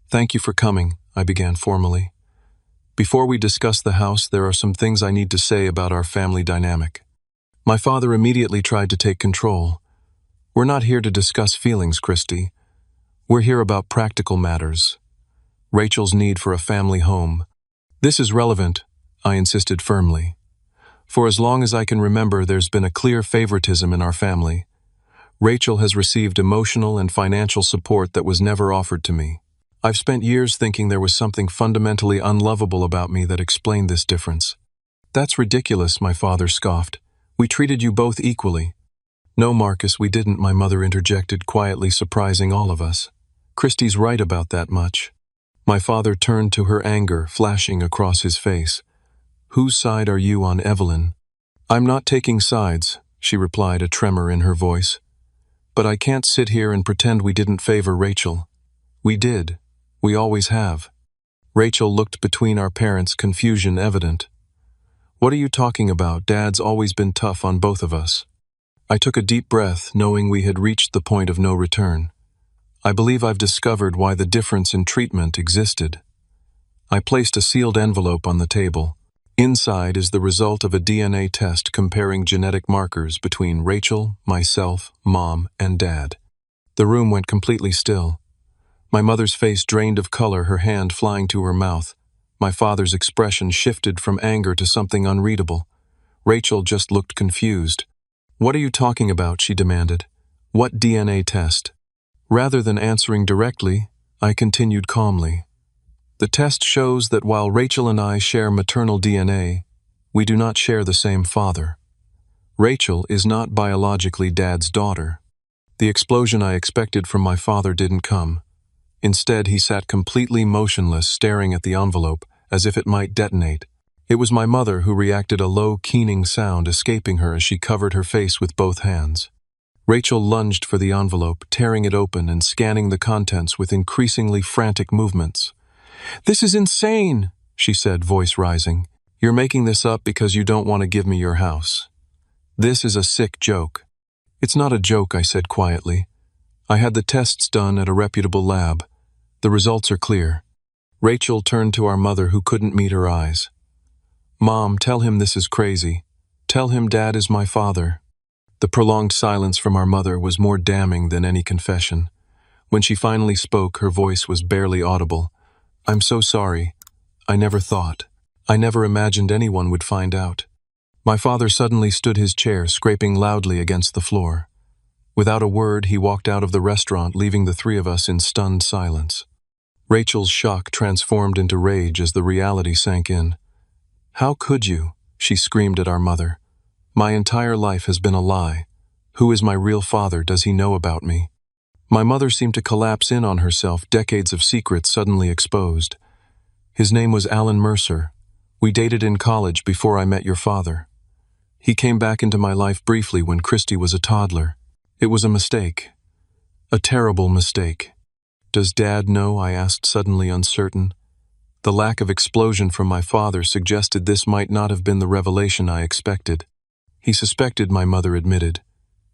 "Thank you for coming," I began formally. "Before we discuss the house, there are some things I need to say about our family dynamic." My father immediately tried to take control. "We're not here to discuss feelings, Christy. We're here about practical matters. Rachel's need for a family home. This is relevant," I insisted firmly. "For as long as I can remember, there's been a clear favoritism in our family. Rachel has received emotional and financial support that was never offered to me. I've spent years thinking there was something fundamentally unlovable about me that explained this difference." "That's ridiculous," my father scoffed. "We treated you both equally." "No, Marcus, we didn't," my mother interjected, quietly surprising all of us. "Christy's right about that much." My father turned to her, anger flashing across his face. "Whose side are you on, Evelyn?" "I'm not taking sides," she replied, a tremor in her voice. "But I can't sit here and pretend we didn't favor Rachel. We did. We always have." Rachel looked between our parents, confusion evident. "What are you talking about? Dad's always been tough on both of us." I took a deep breath, knowing we had reached the point of no return. "I believe I've discovered why the difference in treatment existed." I placed a sealed envelope on the table. Inside is the result of a DNA test comparing genetic markers between Rachel, myself, Mom, and Dad. The room went completely still. My mother's face drained of color, her hand flying to her mouth. My father's expression shifted from anger to something unreadable. Rachel just looked confused. "What are you talking about?" she demanded. "What DNA test?" Rather than answering directly, I continued calmly. "The test shows that while Rachel and I share maternal DNA, we do not share the same father. Rachel is not biologically Dad's daughter." The explosion I expected from my father didn't come. Instead, he sat completely motionless, staring at the envelope, as if it might detonate. It was my mother who reacted, a low, keening sound escaping her as she covered her face with both hands. Rachel lunged for the envelope, tearing it open and scanning the contents with increasingly frantic movements. "This is insane," she said, voice rising. "You're making this up because you don't want to give me your house. This is a sick joke." "It's not a joke," I said quietly. "I had the tests done at a reputable lab. The results are clear." Rachel turned to our mother, who couldn't meet her eyes. "Mom, tell him this is crazy. Tell him Dad is my father." The prolonged silence from our mother was more damning than any confession. When she finally spoke, her voice was barely audible. "I'm so sorry. I never thought. I never imagined anyone would find out." My father suddenly stood his chair, scraping loudly against the floor. Without a word, he walked out of the restaurant, leaving the three of us in stunned silence. Rachel's shock transformed into rage as the reality sank in. "How could you?" she screamed at our mother. "My entire life has been a lie. Who is my real father? Does he know about me?" My mother seemed to collapse in on herself, decades of secrets suddenly exposed. "His name was Alan Mercer. We dated in college before I met your father. He came back into my life briefly when Christy was a toddler. It was a mistake. A terrible mistake." "Does Dad know?" I asked, suddenly uncertain. The lack of explosion from my father suggested this might not have been the revelation I expected. "He suspected," my mother admitted.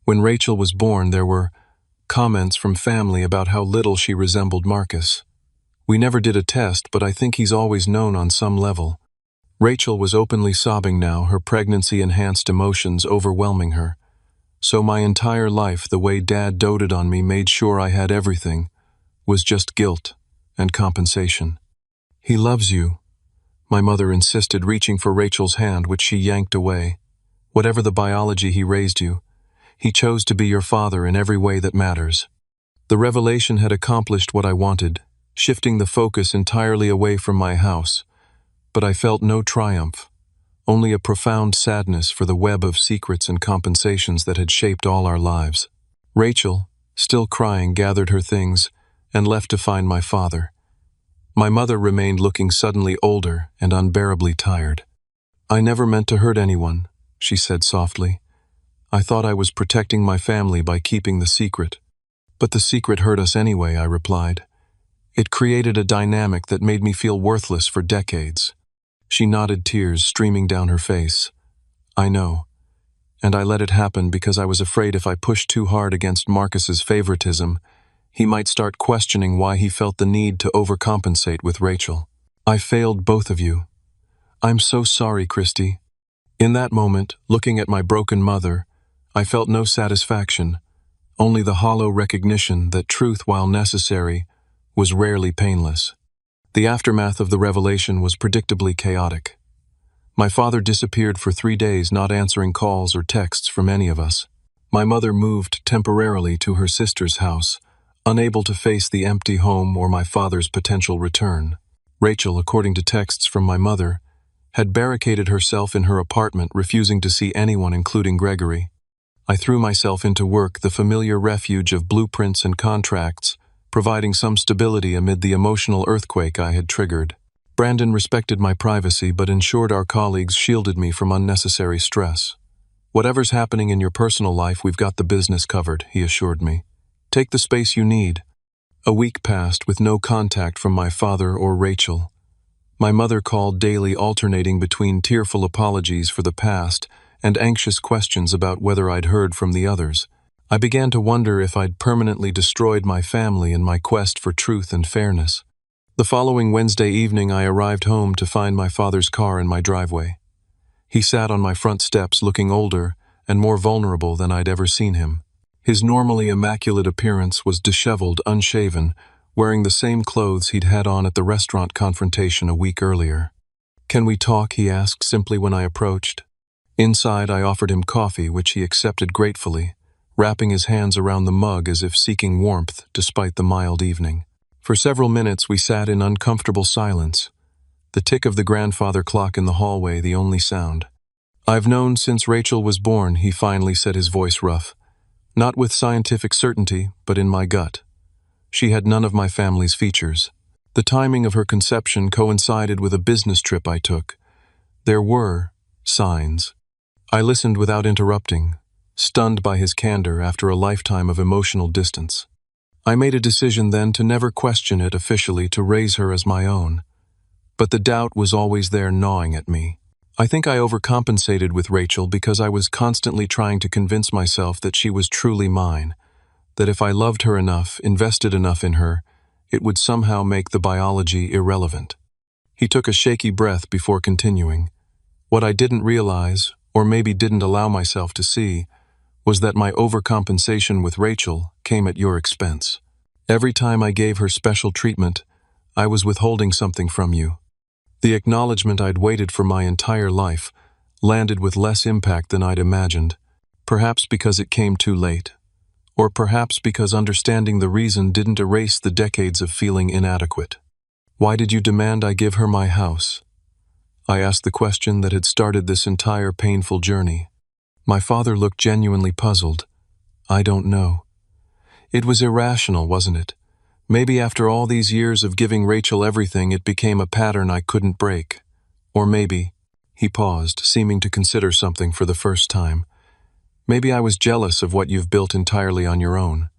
"When Rachel was born, there were comments from family about how little she resembled Marcus. We never did a test, but I think he's always known on some level." Rachel was openly sobbing now, her pregnancy-enhanced emotions overwhelming her. "So my entire life, the way Dad doted on me, made sure I had everything, was just guilt and compensation." "He loves you," my mother insisted, reaching for Rachel's hand, which she yanked away. "Whatever the biology, he raised you. He chose to be your father in every way that matters." The revelation had accomplished what I wanted, shifting the focus entirely away from my house. But I felt no triumph, only a profound sadness for the web of secrets and compensations that had shaped all our lives. Rachel, still crying, gathered her things and left to find my father. My mother remained, looking suddenly older and unbearably tired. "I never meant to hurt anyone," she said softly. "I thought I was protecting my family by keeping the secret." "But the secret hurt us anyway," I replied. "It created a dynamic that made me feel worthless for decades." She nodded, tears streaming down her face. "I know. And I let it happen because I was afraid if I pushed too hard against Marcus's favoritism, he might start questioning why he felt the need to overcompensate with Rachel. I failed both of you. I'm so sorry, Christy." In that moment, looking at my broken mother, I felt no satisfaction, only the hollow recognition that truth, while necessary, was rarely painless. The aftermath of the revelation was predictably chaotic. My father disappeared for 3 days, not answering calls or texts from any of us. My mother moved temporarily to her sister's house, unable to face the empty home or my father's potential return. Rachel, according to texts from my mother, had barricaded herself in her apartment, refusing to see anyone, including Gregory. I threw myself into work, the familiar refuge of blueprints and contracts, providing some stability amid the emotional earthquake I had triggered. Brandon respected my privacy but ensured our colleagues shielded me from unnecessary stress. "Whatever's happening in your personal life, we've got the business covered," he assured me. "Take the space you need." A week passed with no contact from my father or Rachel. My mother called daily, alternating between tearful apologies for the past and anxious questions about whether I'd heard from the others. I began to wonder if I'd permanently destroyed my family in my quest for truth and fairness. The following Wednesday evening, I arrived home to find my father's car in my driveway. He sat on my front steps looking older and more vulnerable than I'd ever seen him. His normally immaculate appearance was disheveled, unshaven, wearing the same clothes he'd had on at the restaurant confrontation a week earlier. "Can we talk?" he asked simply when I approached. Inside, I offered him coffee, which he accepted gratefully, wrapping his hands around the mug as if seeking warmth despite the mild evening. For several minutes, we sat in uncomfortable silence, the tick of the grandfather clock in the hallway the only sound. "I've known since Rachel was born," he finally said, his voice rough. "Not with scientific certainty, but in my gut. She had none of my family's features. The timing of her conception coincided with a business trip I took. There were signs." I listened without interrupting, stunned by his candor after a lifetime of emotional distance. I made a decision then to never question it officially, to raise her as my own. But the doubt was always there, gnawing at me. I think I overcompensated with Rachel because I was constantly trying to convince myself that she was truly mine, that if I loved her enough, invested enough in her, it would somehow make the biology irrelevant. He took a shaky breath before continuing. "What I didn't realize, or maybe didn't allow myself to see, was that my overcompensation with Rachel came at your expense. Every time I gave her special treatment, I was withholding something from you. The acknowledgement I'd waited for my entire life landed with less impact than I'd imagined, perhaps because it came too late, or perhaps because understanding the reason didn't erase the decades of feeling inadequate. Why did you demand I give her my house?" I asked the question that had started this entire painful journey. My father looked genuinely puzzled. "I don't know. It was irrational, wasn't it? Maybe after all these years of giving Rachel everything, it became a pattern I couldn't break. Or maybe," he paused, seeming to consider something for the first time, "maybe I was jealous of what you've built entirely on your own.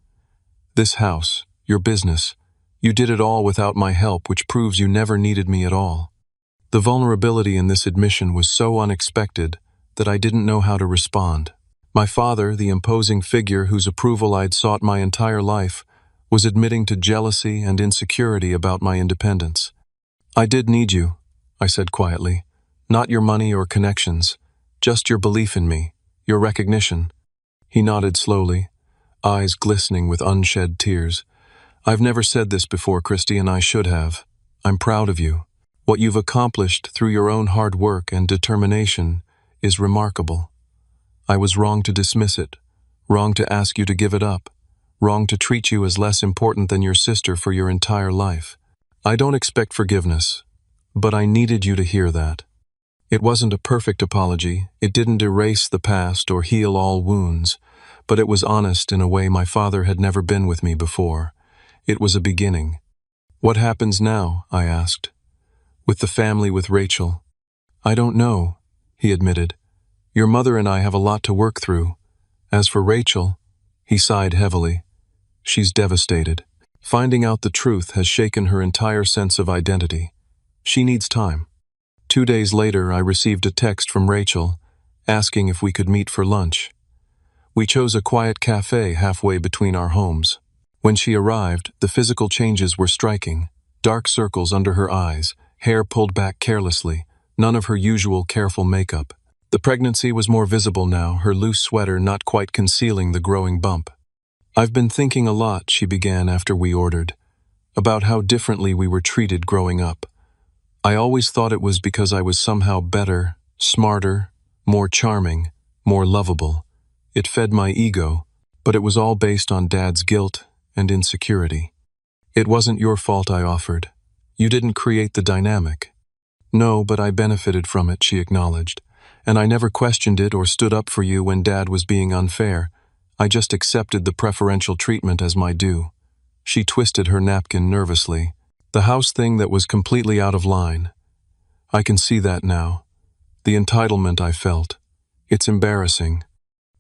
This house, your business, you did it all without my help, which proves you never needed me at all." The vulnerability in this admission was so unexpected that I didn't know how to respond. My father, the imposing figure whose approval I'd sought my entire life, was admitting to jealousy and insecurity about my independence. "I did need you," I said quietly. "Not your money or connections, just your belief in me, your recognition." He nodded slowly, eyes glistening with unshed tears. "I've never said this before, Christy, and I should have. I'm proud of you. What you've accomplished through your own hard work and determination is remarkable. I was wrong to dismiss it, wrong to ask you to give it up, wrong to treat you as less important than your sister for your entire life. I don't expect forgiveness, but I needed you to hear that. It wasn't a perfect apology, it didn't erase the past or heal all wounds, but it was honest in a way my father had never been with me before. It was a beginning." "What happens now?" I asked. "With the family, with Rachel?" "I don't know," he admitted. "Your mother and I have a lot to work through. As for Rachel," he sighed heavily, "she's devastated. Finding out the truth has shaken her entire sense of identity. She needs time." 2 days later, I received a text from Rachel, asking if we could meet for lunch. We chose a quiet cafe halfway between our homes. When she arrived, the physical changes were striking. Dark circles under her eyes, hair pulled back carelessly, none of her usual careful makeup. The pregnancy was more visible now, her loose sweater not quite concealing the growing bump. "I've been thinking a lot," she began after we ordered, "about how differently we were treated growing up. I always thought it was because I was somehow better, smarter, more charming, more lovable. It fed my ego, but it was all based on Dad's guilt and insecurity. It wasn't your fault," I offered. "You didn't create the dynamic." "No, but I benefited from it," she acknowledged. "And I never questioned it or stood up for you when Dad was being unfair. I just accepted the preferential treatment as my due." She twisted her napkin nervously. The house thing that was completely out of line. I can see that now. The entitlement I felt. It's embarrassing.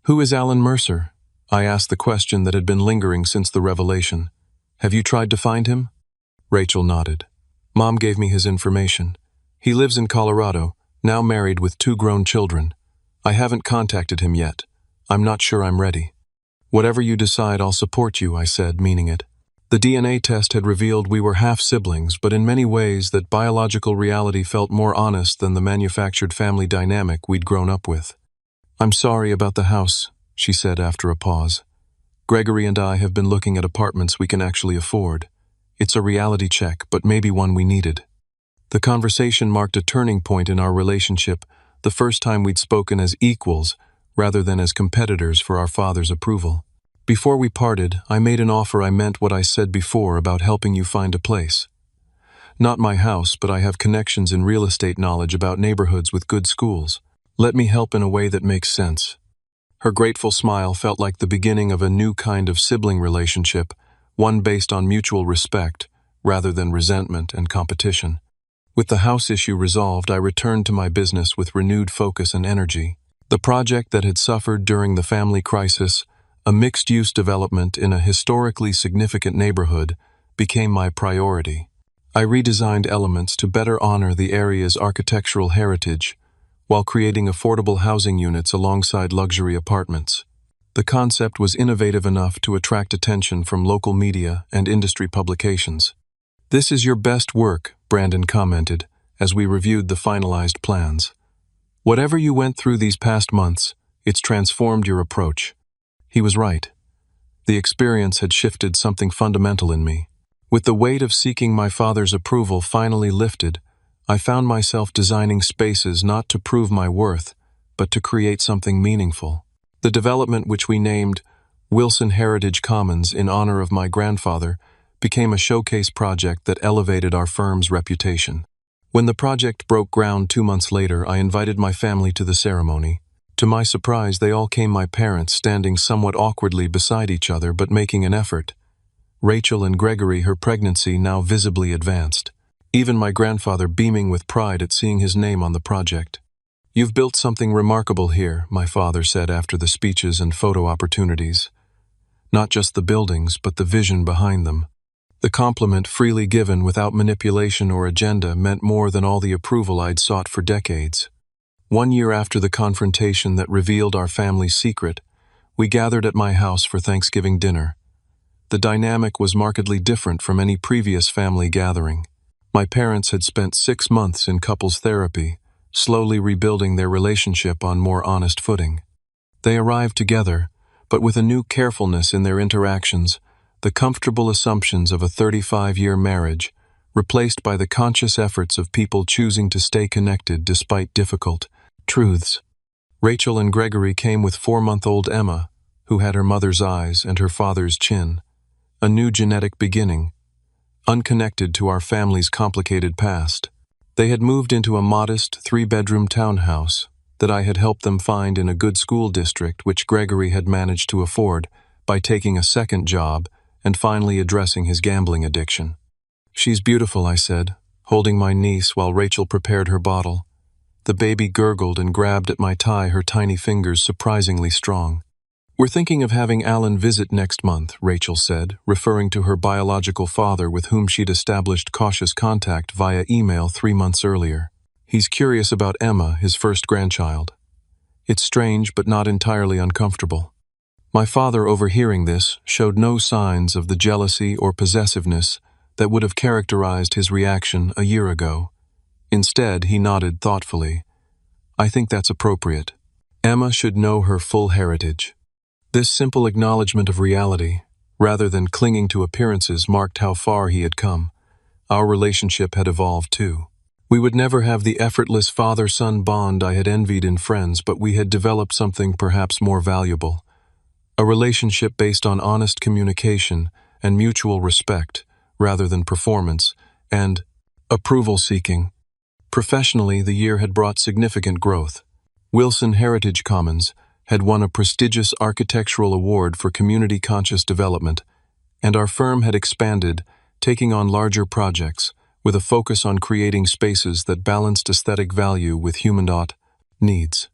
Who is Alan Mercer? I asked the question that had been lingering since the revelation. Have you tried to find him? Rachel nodded. Mom gave me his information. He lives in Colorado, now married with 2 grown children. I haven't contacted him yet. I'm not sure I'm ready. Whatever you decide, I'll support you, I said, meaning it. The DNA test had revealed we were half-siblings, but in many ways that biological reality felt more honest than the manufactured family dynamic we'd grown up with. I'm sorry about the house, she said after a pause. Gregory and I have been looking at apartments we can actually afford. It's a reality check, but maybe one we needed. The conversation marked a turning point in our relationship, the first time we'd spoken as equals rather than as competitors for our father's approval. Before we parted, I made an offer I meant what I said before about helping you find a place. Not my house, but I have connections in real estate knowledge about neighborhoods with good schools. Let me help in a way that makes sense. Her grateful smile felt like the beginning of a new kind of sibling relationship, one based on mutual respect rather than resentment and competition. With the house issue resolved, I returned to my business with renewed focus and energy. The project that had suffered during the family crisis, a mixed-use development in a historically significant neighborhood, became my priority. I redesigned elements to better honor the area's architectural heritage, while creating affordable housing units alongside luxury apartments. The concept was innovative enough to attract attention from local media and industry publications. This is your best work, Brandon commented, as we reviewed the finalized plans. Whatever you went through these past months, it's transformed your approach. He was right. The experience had shifted something fundamental in me. With the weight of seeking my father's approval finally lifted, I found myself designing spaces not to prove my worth, but to create something meaningful. The development, which we named Wilson Heritage Commons in honor of my grandfather, became a showcase project that elevated our firm's reputation. When the project broke ground 2 months later, I invited my family to the ceremony. To my surprise, they all came, my parents standing somewhat awkwardly beside each other but making an effort. Rachel and Gregory, her pregnancy now visibly advanced. Even my grandfather beaming with pride at seeing his name on the project. You've built something remarkable here, my father said after the speeches and photo opportunities. Not just the buildings, but the vision behind them. The compliment, freely given without manipulation or agenda, meant more than all the approval I'd sought for decades. 1 year after the confrontation that revealed our family's secret, we gathered at my house for Thanksgiving dinner. The dynamic was markedly different from any previous family gathering. My parents had spent 6 months in couples therapy, slowly rebuilding their relationship on more honest footing. They arrived together, but with a new carefulness in their interactions, the comfortable assumptions of a 35-year marriage, replaced by the conscious efforts of people choosing to stay connected despite difficult truths. Rachel and Gregory came with 4-month-old Emma, who had her mother's eyes and her father's chin. A new genetic beginning, unconnected to our family's complicated past. They had moved into a modest 3-bedroom townhouse that I had helped them find in a good school district which Gregory had managed to afford by taking a second job and finally addressing his gambling addiction. She's beautiful, I said, holding my niece while Rachel prepared her bottle. The baby gurgled and grabbed at my tie, her tiny fingers surprisingly strong. We're thinking of having Alan visit next month, Rachel said, referring to her biological father with whom she'd established cautious contact via email 3 months earlier. He's curious about Emma, his first grandchild. It's strange but not entirely uncomfortable. My father, overhearing this, showed no signs of the jealousy or possessiveness that would have characterized his reaction a year ago. Instead, he nodded thoughtfully. I think that's appropriate. Emma should know her full heritage. This simple acknowledgement of reality, rather than clinging to appearances, marked how far he had come. Our relationship had evolved too. We would never have the effortless father-son bond I had envied in friends, but we had developed something perhaps more valuable. A relationship based on honest communication and mutual respect, rather than performance, and approval-seeking. Professionally, the year had brought significant growth. Wilson Heritage Commons had won a prestigious architectural award for community-conscious development, and our firm had expanded, taking on larger projects, with a focus on creating spaces that balanced aesthetic value with human needs.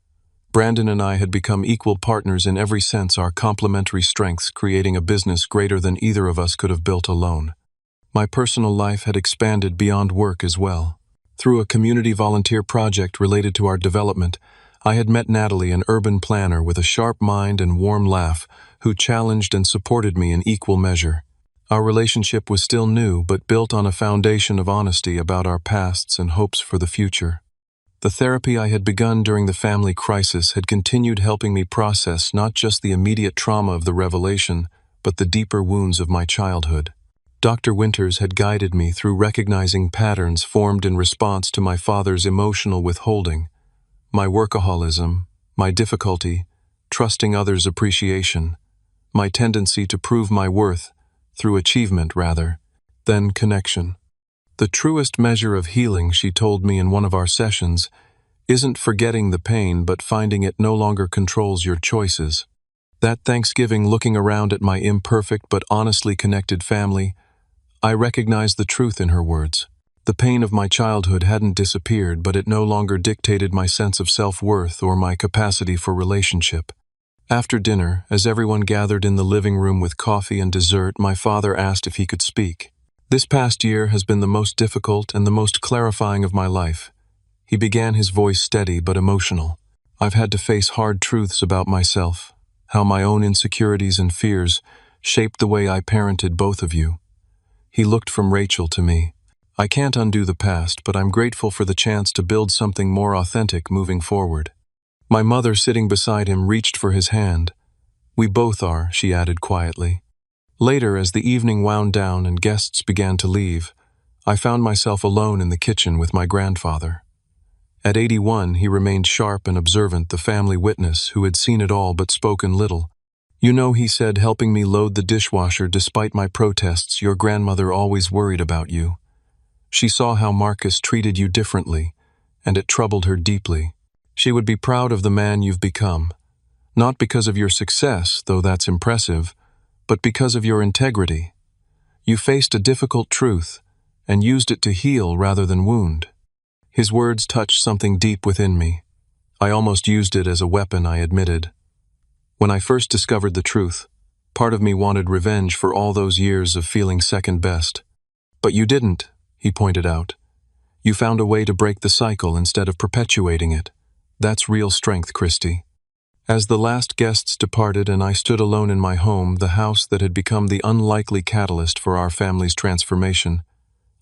Brandon and I had become equal partners in every sense, our complementary strengths creating a business greater than either of us could have built alone. My personal life had expanded beyond work as well. Through a community volunteer project related to our development, I had met Natalie, an urban planner with a sharp mind and warm laugh, who challenged and supported me in equal measure. Our relationship was still new, but built on a foundation of honesty about our pasts and hopes for the future. The therapy I had begun during the family crisis had continued helping me process not just the immediate trauma of the revelation, but the deeper wounds of my childhood. Dr. Winters had guided me through recognizing patterns formed in response to my father's emotional withholding, my workaholism, my difficulty, trusting others' appreciation, my tendency to prove my worth through achievement rather than connection. The truest measure of healing, she told me in one of our sessions, isn't forgetting the pain but finding it no longer controls your choices. That Thanksgiving, looking around at my imperfect but honestly connected family, I recognized the truth in her words. The pain of my childhood hadn't disappeared, but it no longer dictated my sense of self-worth or my capacity for relationship. After dinner, as everyone gathered in the living room with coffee and dessert, my father asked if he could speak. This past year has been the most difficult and the most clarifying of my life. He began, his voice steady but emotional. I've had to face hard truths about myself, how my own insecurities and fears shaped the way I parented both of you. He looked from Rachel to me. I can't undo the past, but I'm grateful for the chance to build something more authentic moving forward. My mother, sitting beside him, reached for his hand. We both are, she added quietly. Later, as the evening wound down and guests began to leave, I found myself alone in the kitchen with my grandfather. At 81, he remained sharp and observant, the family witness who had seen it all but spoken little. You know, he said, helping me load the dishwasher despite my protests, your grandmother always worried about you. She saw how Marcus treated you differently, and it troubled her deeply. She would be proud of the man you've become, not because of your success, though that's impressive, but because of your integrity. You faced a difficult truth and used it to heal rather than wound. His words touched something deep within me. I almost used it as a weapon, I admitted. When I first discovered the truth, part of me wanted revenge for all those years of feeling second best. But you didn't, he pointed out. You found a way to break the cycle instead of perpetuating it. That's real strength, Christy. As the last guests departed and I stood alone in my home, the house that had become the unlikely catalyst for our family's transformation,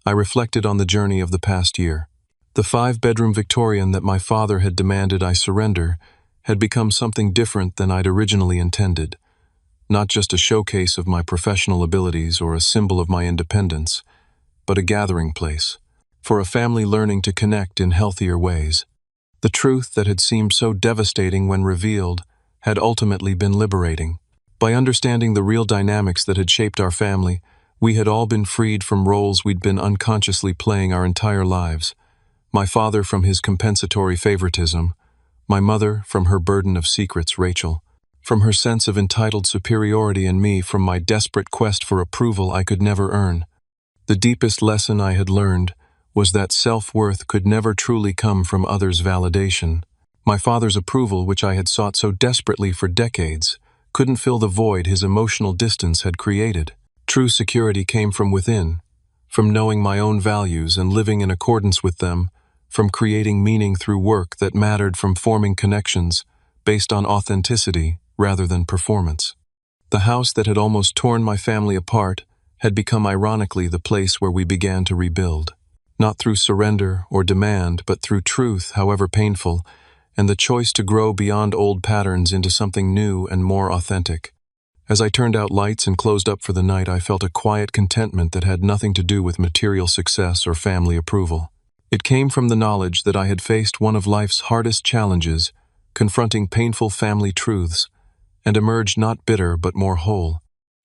I reflected on the journey of the past year. The 5-bedroom Victorian that my father had demanded I surrender had become something different than I'd originally intended. Not just a showcase of my professional abilities or a symbol of my independence, but a gathering place for a family learning to connect in healthier ways. The truth that had seemed so devastating when revealed had ultimately been liberating. By understanding the real dynamics that had shaped our family, we had all been freed from roles we'd been unconsciously playing our entire lives. My father from his compensatory favoritism, my mother from her burden of secrets, Rachel, from her sense of entitled superiority, and me from my desperate quest for approval I could never earn. The deepest lesson I had learned was that self-worth could never truly come from others' validation. My father's approval, which I had sought so desperately for decades, couldn't fill the void his emotional distance had created. True security came from within, from knowing my own values and living in accordance with them, from creating meaning through work that mattered, from forming connections based on authenticity rather than performance. The house that had almost torn my family apart had become ironically the place where we began to rebuild. Not through surrender or demand, but through truth, however painful, and the choice to grow beyond old patterns into something new and more authentic. As I turned out lights and closed up for the night, I felt a quiet contentment that had nothing to do with material success or family approval. It came from the knowledge that I had faced one of life's hardest challenges, confronting painful family truths, and emerged not bitter but more whole.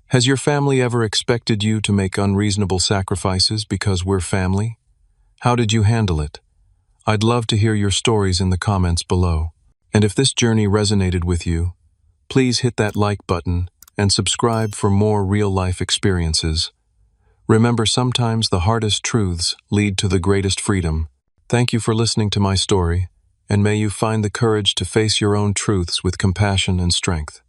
Has your family ever expected you to make unreasonable sacrifices because we're family? How did you handle it? I'd love to hear your stories in the comments below. And if this journey resonated with you, please hit that like button and subscribe for more real-life experiences. Remember, sometimes the hardest truths lead to the greatest freedom. Thank you for listening to my story, and may you find the courage to face your own truths with compassion and strength.